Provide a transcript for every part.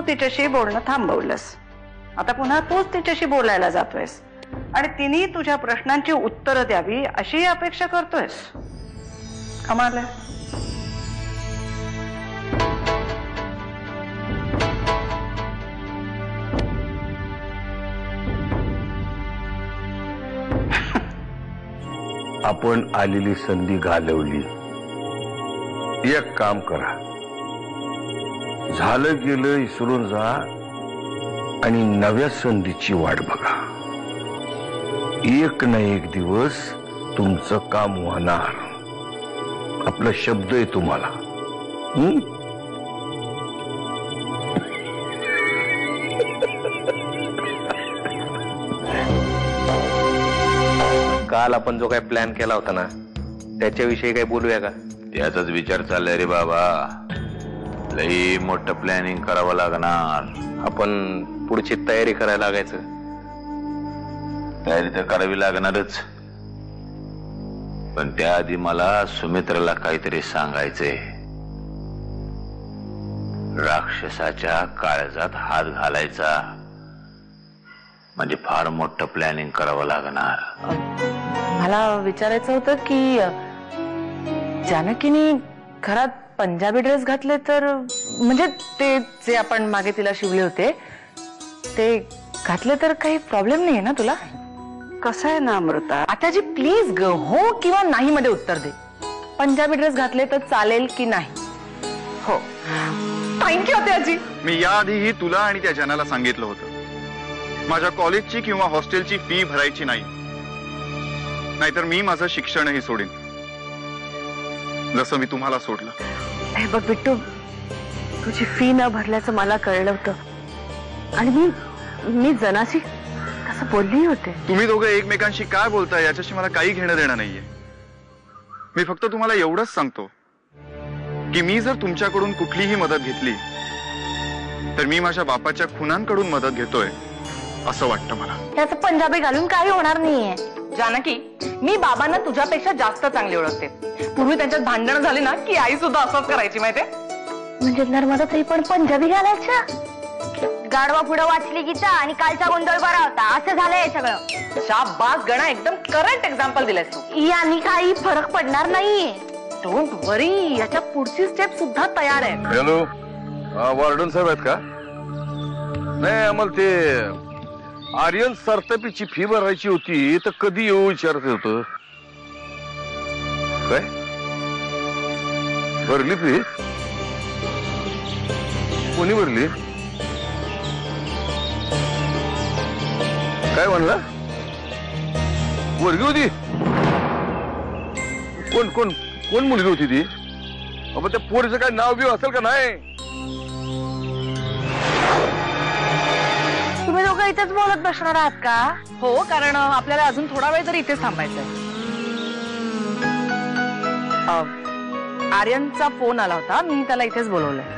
तिच्याशी बोलणं थांबवलंस. आता पुन्हा तूच तिच्याशी बोलायला जातोयस आणि तिने तुझ्या प्रश्नांची उत्तरं द्यावी अशी अपेक्षा करतोयस. कमाल आहे. आपण आलेली संधी घालवली. एक काम करा, झालं गेलं विसरून जा आणि नव्या संधीची वाट बघा. एक ना एक दिवस तुमचं काम होणार. आपला शब्द आहे तुम्हाला. काल आपण जो काही प्लॅन केला होता ना त्याच्याविषयी काही बोलूया का? याचाच विचार चाललाय रे बाबा. लई मोठं प्लॅनिंग करावं लागणार. आपण पुढची तयारी करायला लागायचं. तयारी तर करावी लागणारच, पण त्याआधी मला सुमित्राला काहीतरी सांगायचंय. राक्षसाच्या काळजात हात घालायचा म्हणजे फार मोठं प्लॅनिंग करावं लागणार. मला विचारायचं होतं की जानकीने घरात पंजाबी ड्रेस घातले तर, म्हणजे ते जे आपण मागे तिला शिवले होते ते घातले तर काही प्रॉब्लेम नाही ना तुला? कसं आहे ना अमृता, आताजी प्लीज ग, हो किंवा नाही मध्ये उत्तर दे. पंजाबी ड्रेस घातले तर चालेल की नाही? हो. थँक्यू आजी. मी याआधीही तुला आणि त्या जनाला सांगितलं होतं माझ्या कॉलेजची किंवा हॉस्टेलची फी भरायची नाही, नाहीतर मी माझं शिक्षणही सोडीन, जसं मी तुम्हाला सोडलं. हे बघ बिट्टू, तुझी फी न भरल्याचं मला कळलं होतं आणि मी जनाशी तसं बोलली होते. तुम्ही दोघं एकमेकांशी काय बोलताय याच्याशी मला काही घेणं देणं नाहीये. मी फक्त तुम्हाला एवढंच सांगतो की मी जर तुमच्याकडून कुठलीही मदत घेतली तर मी माझ्या बापाच्या खुनांकडून मदत घेतोय असं वाटतं मला. त्याचं पंजाबी घालून काही होणार नाहीये. जानकी, मी बाबांना तुझ्यापेक्षा जास्त चांगली ओळखते. पूर्वी त्यांच्यात भांडण झाली ना की आई सुद्धा असंच करायची माहितीये. म्हणजे नर्मदा ताई पण पंजाबी घालायच्या? गाडवा पुढं वाचली गीता आणि कालचा गोंधळ बरा होता असं झालंय सगळं. शाबास गणा, एकदम करेक्ट एक्झाम्पल दिलंस तू. यांनी काही फरक पडणार नाहीये. डोंट वरी, याच्या पुढची स्टेप सुद्धा तयार आहे. हॅलो, वॉर्डन साहेब आहेत का? नाही, आम्हाला ते आर्यन सरतपीची फी भरायची होती तर कधी येऊ विचारत होतं. काय भरली फी? कोणी भरली? काय म्हणला? वर्गी होती? कोण कोण कोण मुलगी होती ती? अबा त्या पोरीचं काय नाव बिव असेल का नाही? तुम्ही दोघं इथेच बोलत बसणार आहात का? हो, कारण आपल्याला अजून थोडा वेळ तरी इथेच थांबायचंय. आर्यनचा फोन आला होता, मी त्याला इथेच बोलवलंय.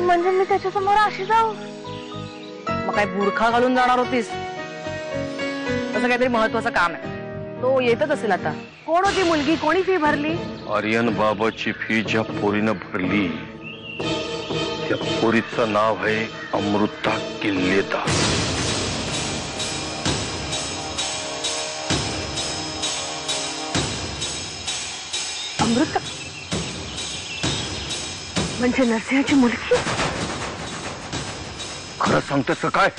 म्हणजे मी त्याच्यासमोर अशी जाऊ? मग काय बुरखा घालून जाणार होतीस? तसं काहीतरी महत्वाचं काम आहे. तो येतच असेल आता. कोण होती मुलगी? कोणी फी भरली? आर्यन बाबाची फी ज्या पोरीनं भरली त्या पोरीचं नाव आहे अमृता किल्लेदार. अमृता म्हणजे नरसिंहाची मुलगी? खरं सांगतेस का काय?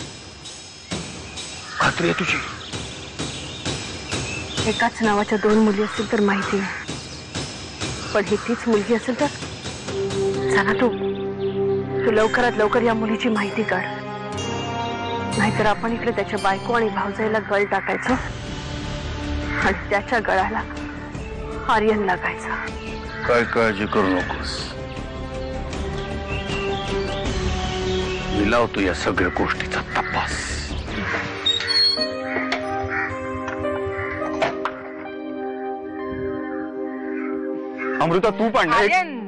खात्री आहे तुझी? एकाच नावाच्या दोन मुली असतील तर माहिती आहे, पण ही तीच मुलगी असेल तर? चला तू लवकरात लवकर या मुलीची माहिती काढ, नाहीतर आपण इकडे त्याच्या बायको आणि भावजाईला गळ टाकायचं आणि त्याच्या गळाला आर्यन लागायचा. काय काळजी करू नकोस, मी लावतो या सगळ्या गोष्टीचा तपास. अमृता तू पण आर्यन,